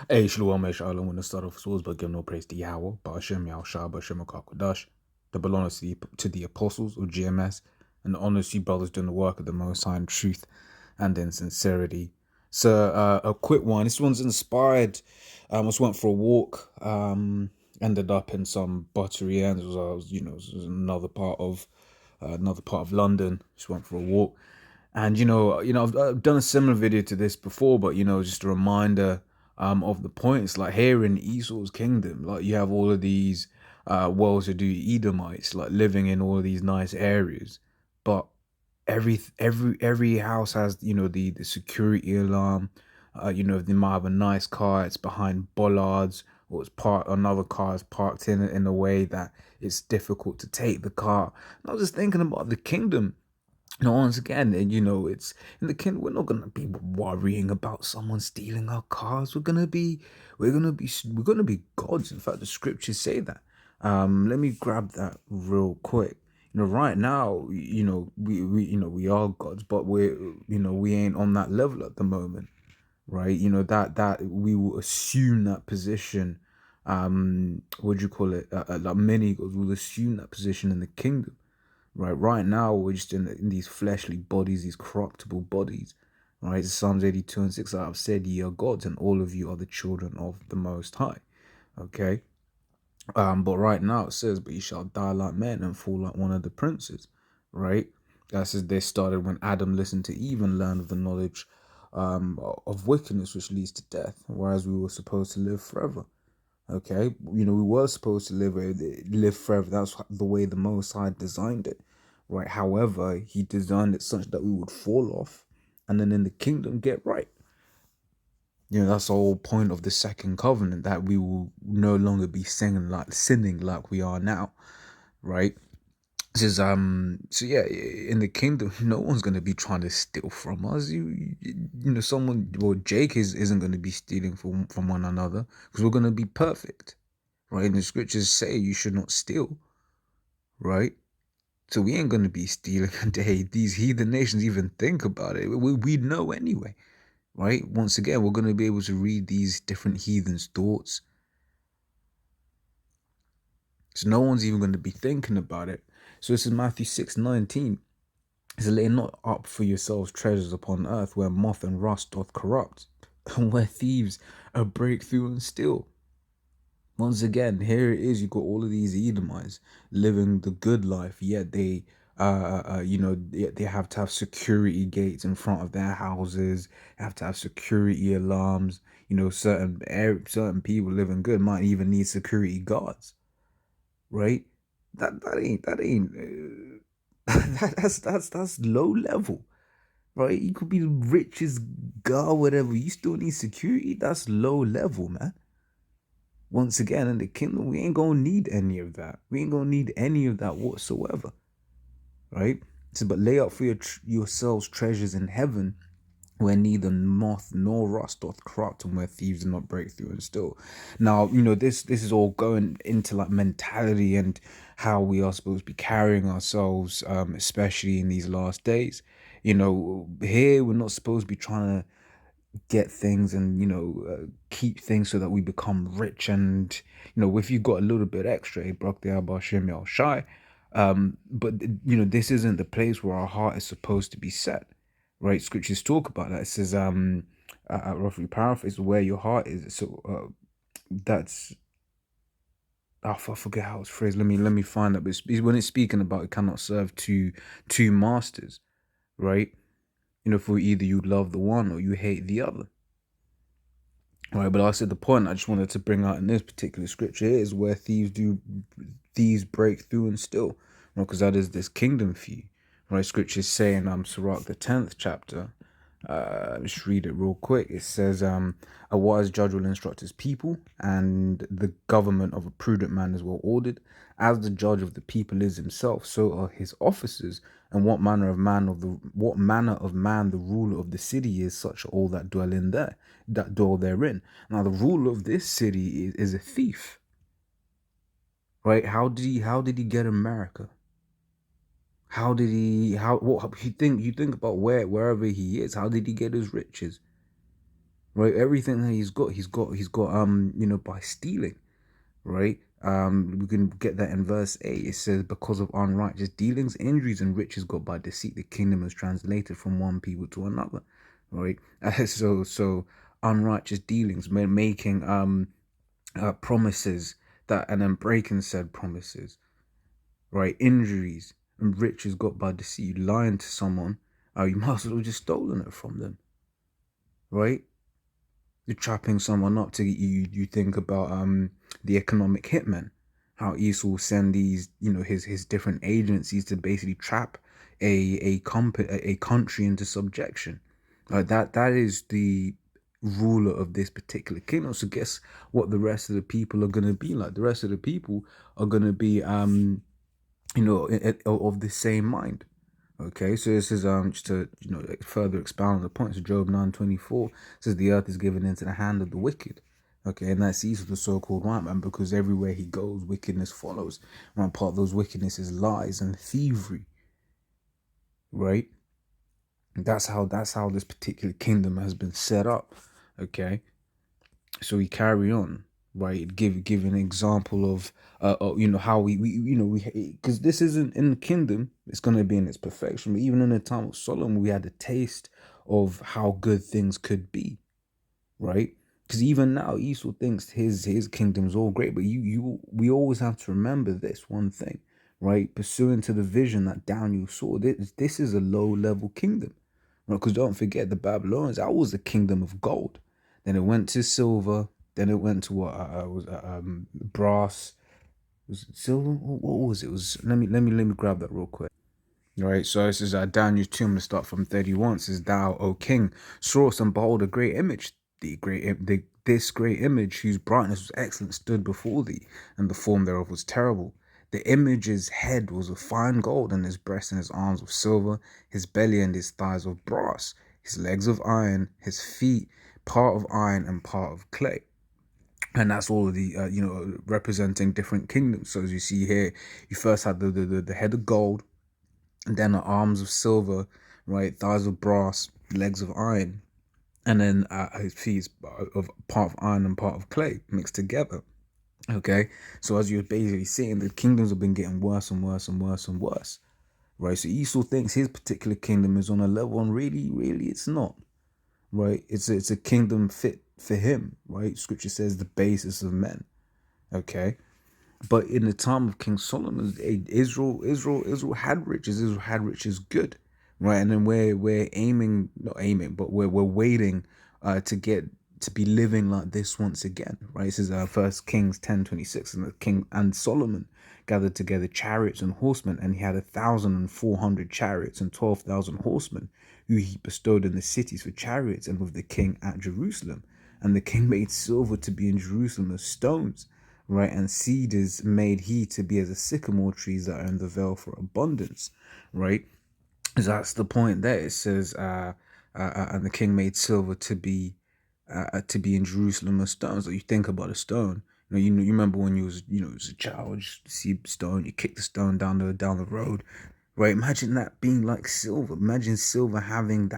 Hey, Shalom, Shalom. I want to start off as always by giving no praise to Yahweh, Ba'ashem, Yahushua, Ba'ashem, HaKadosh, that belongs to the apostles or GMS, and the honest you brothers doing the work of the Most High in truth and in sincerity. So, a quick one. This one's inspired. I just went for a walk. Ended up in some buttery ends. It was another part of London. Just went for a walk. And I've done a similar video to this before, but just a reminder of the points. Like here in Esau's kingdom, like you have all of these well-to-do Edomites, like living in all of these nice areas, but every house has the security alarm. They might have a nice car, it's behind bollards, or it's parked, another car is parked in a way that it's difficult to take the car. And I was just thinking about the kingdom. No, once again, and it's in the kingdom. We're not gonna be worrying about someone stealing our cars. We're gonna be gods. In fact, the scriptures say that. Let me grab that real quick. Right now, we are gods, but we ain't on that level at the moment, right? That we will assume that position. What do you call it? Like many gods will assume that position in the kingdom. Right now we're just in these fleshly bodies, these corruptible bodies. Right, Psalms 82:6. I've said ye are gods, and all of you are the children of the Most High. Okay, but right now it says, "But ye shall die like men and fall like one of the princes." Right, that says they started when Adam listened to Eve and learned of the knowledge of wickedness, which leads to death. Whereas we were supposed to live forever. Okay, we were supposed to live forever. That's the way the Most High designed it, right? However, He designed it such that we would fall off, and then in the kingdom get right. That's the whole point of the second covenant, that we will no longer be sinning like we are now, right? Says so yeah, in the kingdom no one's going to be trying to steal from us. Someone, well, Jake isn't going to be stealing from one another, because we're going to be perfect, right? And the scriptures say you should not steal, right? So we ain't going to be stealing until these heathen nations even think about it. We know anyway, right? Once again, we're going to be able to read these different heathens' thoughts. So no one's even going to be thinking about it. So this is Matthew 6:19. It says, "Lay not up for yourselves treasures upon earth, where moth and rust doth corrupt, and where thieves break through and steal." Once again, here it is. You got all of these Edomites living the good life, yet they have to have security gates in front of their houses. Have to have security alarms. Certain people living good might even need security guards, right? That ain't that's low level, right? You could be the richest guy, whatever. You still need security. That's low level, man. Once again, in the kingdom, we ain't gonna need any of that. We ain't gonna need any of that whatsoever, right? So, but lay up for yourselves treasures in heaven, where neither moth nor rust doth corrupt, and where thieves do not break through and steal. Now, this is all going into like mentality and how we are supposed to be carrying ourselves, especially in these last days. Here we're not supposed to be trying to get things and keep things so that we become rich. And if you've got a little bit extra, shy, but this isn't the place where our heart is supposed to be set, right? Scriptures talk about that. It says roughly paraphrase, where your heart is. So that's, I forget how it's phrased. Let me find that. But when it's speaking about it cannot serve two masters, right? For either you love the one or you hate the other. Right, but I said the point I just wanted to bring out in this particular scripture is where thieves break through and steal, because that is this kingdom for you, right? Scripture's saying Sirach the 10th chapter. Let's read it real quick. It says, "A wise judge will instruct his people, and the government of a prudent man is well ordered. As the judge of the people is himself, so are his officers. And what manner of man the ruler of the city is, such are all that dwell therein." Now, the ruler of this city is a thief, right? How did he get America? How did he how what you think about wherever he is? How did he get his riches? right? Everything that he's got by stealing, right? We can get that in verse 8. It says, because of unrighteous dealings, injuries, and riches got by deceit, the kingdom is translated from one people to another, right? So unrighteous dealings, making promises that and then breaking said promises, right? Injuries and riches got by deceit. You lying to someone, you might as well just stolen it from them, right? You're trapping someone up to you think about the economic hitman, how Esau will send these his different agencies to basically trap a country into subjection. That is the ruler of this particular kingdom. So guess what the rest of the people are gonna be like? The rest of the people are gonna be of the same mind. Okay, so this is just to further expound on the points of Job 9:24 says the earth is given into the hand of the wicked. Okay, and that's Esau, the so-called right man, because everywhere he goes, wickedness follows. One part of those wickedness is lies and thievery, right? That's how this particular kingdom has been set up. Okay, so we carry on, right? Give an example of how we because this isn't in the kingdom, it's going to be in its perfection, but even in the time of Solomon we had a taste of how good things could be, right? Because even now Esau thinks his kingdom's all great, but we always have to remember this one thing, right? Pursuant to the vision that Daniel saw, this is a low level kingdom, right? Because don't forget, the Babylonians, that was a kingdom of gold. Then it went to silver. Then it went to what was brass. Was it silver? What was it? It was let me grab that real quick. Right, so this is Daniel 2. I'm going to start from 31. It says, thou, O king, sawest and behold a great image. This great image, whose brightness was excellent, stood before thee, and the form thereof was terrible. The image's head was of fine gold, and his breast and his arms of silver, his belly and his thighs of brass, his legs of iron, his feet part of iron and part of clay. And that's all of the representing different kingdoms. So as you see here, you first had the head of gold, and then the arms of silver, right, thighs of brass, legs of iron, and then his feet of part of iron and part of clay mixed together. Okay, so as you're basically seeing, the kingdoms have been getting worse and worse and worse and worse, right? So Esau thinks his particular kingdom is on a level, and really it's not, right? It's a kingdom fit for him, right? Scripture says the basis of men. Okay, but in the time of King Solomon, Israel had riches. Israel had riches good, right? And then we're aiming, not aiming, but we're waiting to get to be living like this once again, right? This is First Kings 10:26, and the king and Solomon gathered together chariots and horsemen, and he had 1,400 chariots and 12,000 horsemen, who he bestowed in the cities for chariots, and with the king at Jerusalem. And the king made silver to be in Jerusalem as stones, right? And cedars made he to be as a sycamore trees that are in the vale for abundance, right? So that's the point there. It says, and the king made silver to be in Jerusalem as stones. So you think about a stone. You remember when you was as a child, you see stone, you kick the stone down the road, right? Imagine that being like silver. Imagine silver having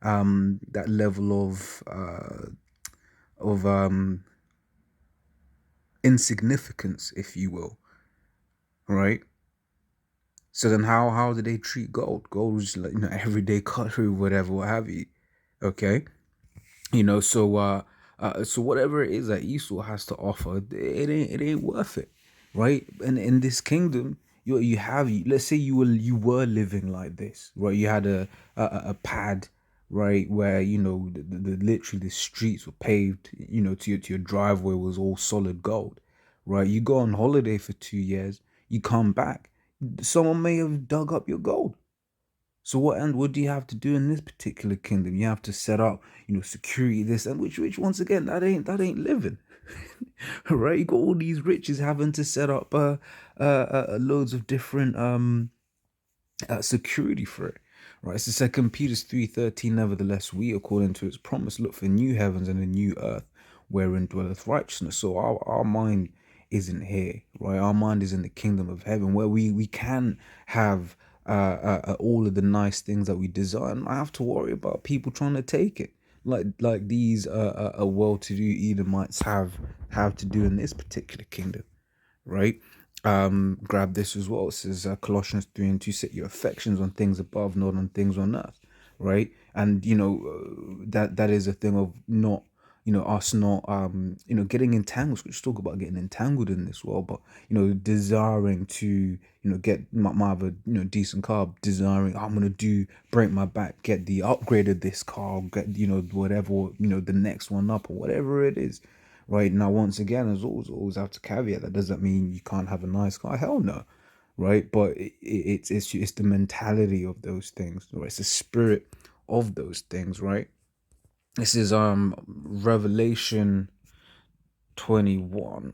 that level of insignificance, if you will, right? So then how do they treat gold? Gold was just like, everyday cutlery, whatever, what have you. Okay. So whatever it is that Esau has to offer, it ain't worth it. Right? And in this kingdom, let's say you were living like this, right? You had a pad, right, where literally the streets were paved, to your driveway was all solid gold, right? You go on holiday for 2 years, you come back, someone may have dug up your gold. So what do you have to do in this particular kingdom? You have to set up, security, this and which once again, that ain't living. Right? You got all these riches having to set up loads of different security for it. Right? So Second Peter 3:13, nevertheless, we, according to its promise, look for new heavens and a new earth wherein dwelleth righteousness. So our mind isn't here, right? Our mind is in the kingdom of heaven, where we can have all of the nice things that we desire and not have to worry about people trying to take it. like these well-to-do Edomites have to do in this particular kingdom, right? Grab this as well. It says Colossians 3 and 2, set your affections on things above, not on things on earth, right? And that is a thing of not us not getting entangled. Scriptures talk about getting entangled in this world, but desiring to get my other decent car, desiring, I'm gonna break my back, get the upgrade of this car, get whatever, the next one up or whatever it is. Right now, once again, as always have to caveat, that doesn't mean you can't have a nice car. Hell no, right? But it's the mentality of those things, right? It's the spirit of those things, right? This is Revelation 21.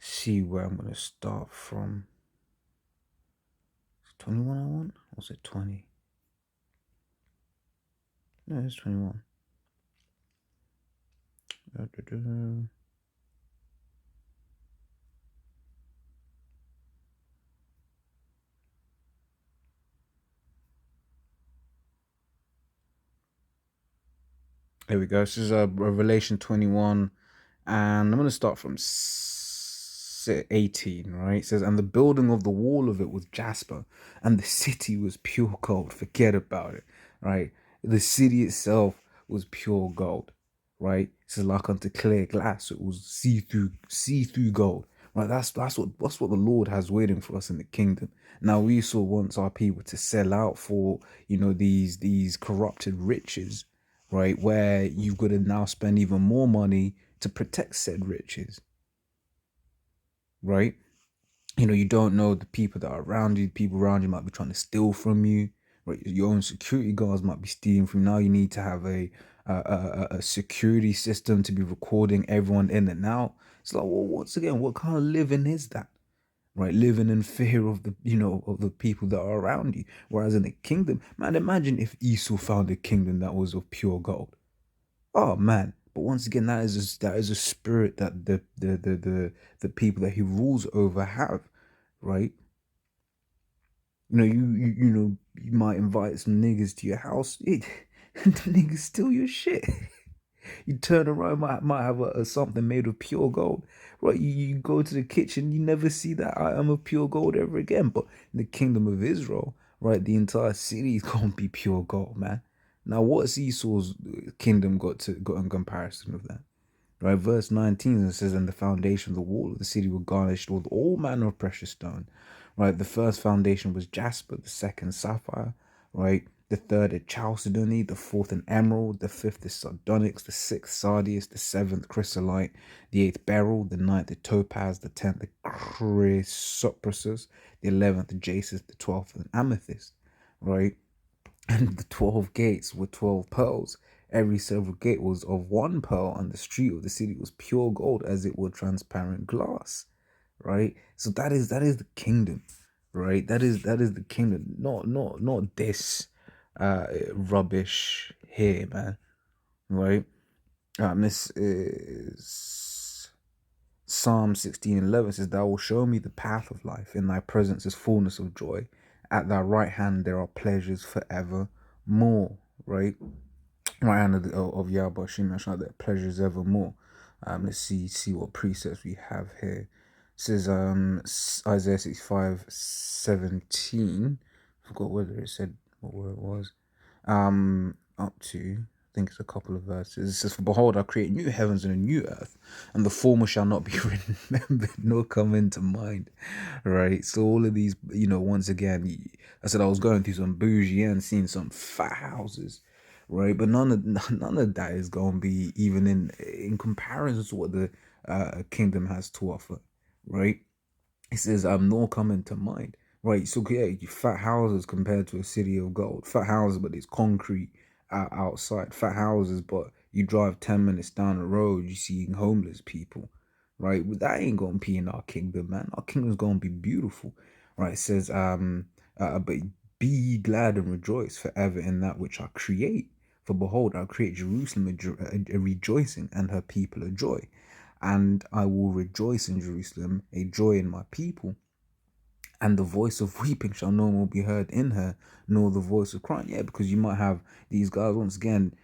See where I'm gonna start from. 21 I want? Or was it 20? No, it's 21. There we go. This is Revelation 21, and I'm going to start from 18, right? It says, and the building of the wall of it was jasper, and the city was pure gold. Forget about it, right? The city itself was pure gold, right? It says, like unto clear glass. It was see through gold, right? That's what the Lord has waiting for us in the kingdom. Now we also want our people to sell out for these corrupted riches, right? Where you've got to now spend even more money to protect said riches, right? You don't know the people that are around you. People around you might be trying to steal from you, right? Your own security guards might be stealing from you. Now you need to have a security system to be recording everyone in and out. It's like, well, once again, what kind of living is that? Right, living in fear of the people that are around you. Whereas in the kingdom, man, imagine if Esau found a kingdom that was of pure gold. Oh man! But once again, that is a spirit that the people that he rules over have, right? You might invite some niggas to your house. The niggas steal your shit. You turn around, might have something made of pure gold, right? You go to the kitchen, you never see that item of pure gold ever again. But in the kingdom of Israel, right, the entire city is gonna be pure gold, man. Now, what's Esau's kingdom got in comparison with that? Right, verse 19 it says, and the foundation of the wall of the city were garnished with all manner of precious stone. Right, the first foundation was jasper, the second sapphire, right? The third a chalcedony, the fourth an emerald, the fifth is sardonyx, the sixth sardius, the seventh chrysolite, the eighth beryl, the ninth a topaz, the tenth a chrysoprasus, the 11th a jacis, the 12th an amethyst, right? And the 12 gates were 12 pearls. Every several gate was of one pearl, and the street of the city was pure gold, as it were transparent glass. Right? So that is the kingdom, right? That is the kingdom. Not this rubbish here, man. Right? This is Psalm 16:11 says, thou will show me the path of life. In thy presence is fullness of joy. At thy right hand there are pleasures forever more. Right? Right hand of Yahweh Shema Shah, that pleasures evermore. Let's see what precepts we have here. It says Isaiah 65:17. Forgot whether it said where it was. Up to, I think it's a couple of verses. It says, for behold, I create new heavens and a new earth, and the former shall not be remembered nor come into mind. Right. So all of these, once again, I said I was going through some bougie and seeing some fat houses, right? But none of that is going to be even in comparison to what the kingdom has to offer, right? It says, nor come into mind, right? So yeah, you fat houses compared to a city of gold. Fat houses, but it's concrete outside. Fat houses, but you drive 10 minutes down the road, you see homeless people, right? But that ain't gonna be in our kingdom, man. Our kingdom's gonna be beautiful, right? It says, but be ye glad and rejoice forever in that which I create. For behold, I create Jerusalem a rejoicing, and her people a joy. And I will rejoice in Jerusalem, a joy in my people. and the voice of weeping shall no more be heard in her, nor the voice of crying. Yeah, because you might have these guys once again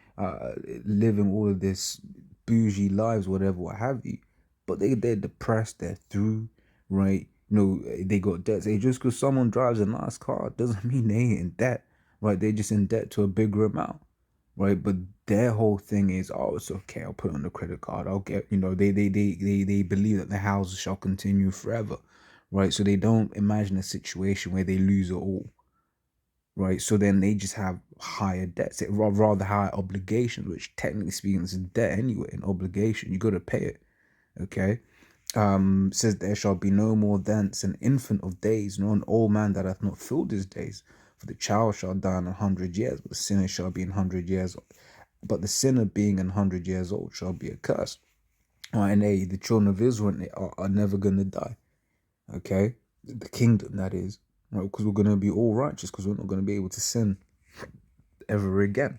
living all of this bougie lives, whatever, what have you, but they're depressed, they're through, right? You know, they got debts. Hey, just because someone drives a nice car doesn't mean they ain't in debt, right? They're just in debt to a bigger amount, right? But their whole thing is, oh, it's okay, I'll put it on the credit card. I'll get, you know, they believe that the houses shall continue forever, right? So they don't imagine a situation where they lose it all, right? So then they just have higher debts, rather higher obligations, which technically speaking is debt anyway, an obligation. You got to pay it, okay? Says there shall be no more thence an infant of days, nor an old man that hath not filled his days. For the child shall die in 100 years, but the sinner shall be in 100 years. But the sinner being 100 years old shall be accursed. Right, and the children of Israel are never gonna die. Okay, the kingdom, that is, right? Because we're gonna be all righteous, because we're not gonna be able to sin ever again.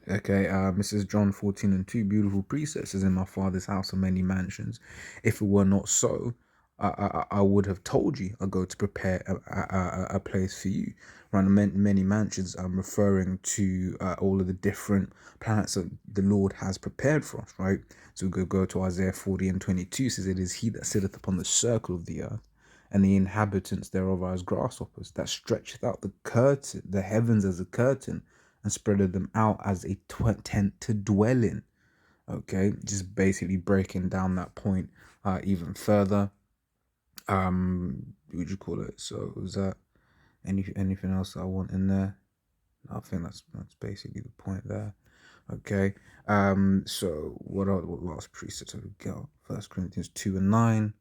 Okay, this is John 14:2. Beautiful precepts is in my father's house are many mansions. If it were not so, I would have told you. I go to prepare a place for you. Right, many mansions. I'm referring to all of the different planets that the Lord has prepared for us. Right, so we go to Isaiah 40:22. Says, "It is He that sitteth upon the circle of the earth, and the inhabitants thereof are as grasshoppers, that stretcheth out the curtain, the heavens as a curtain, and spreaded them out as a tent to dwell in." Okay, just basically breaking down that point even further. What would you call it? So was that anything else I want in there? I think that's basically the point there. Okay. So what last precepts have we got? 1 Corinthians 2:9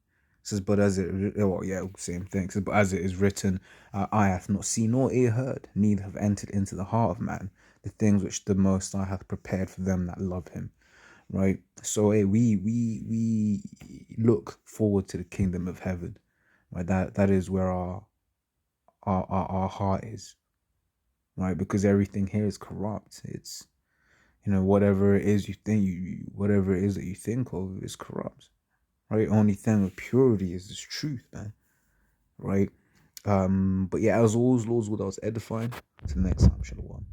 says, "But as it, well, yeah, same thing. It says, but as it is written, eye hath not seen nor ear heard, neither have entered into the heart of man the things which the Most High hath prepared for them that love Him." Right. So hey, we look forward to the kingdom of heaven. Right. That is where our heart is. Right. Because everything here is corrupt. It's, you know, whatever it is you think, whatever it is that you think of is corrupt, right? Only thing of purity is this truth, man, right? But yeah, as always, Lord's what I was edifying. Till next time, Shalom.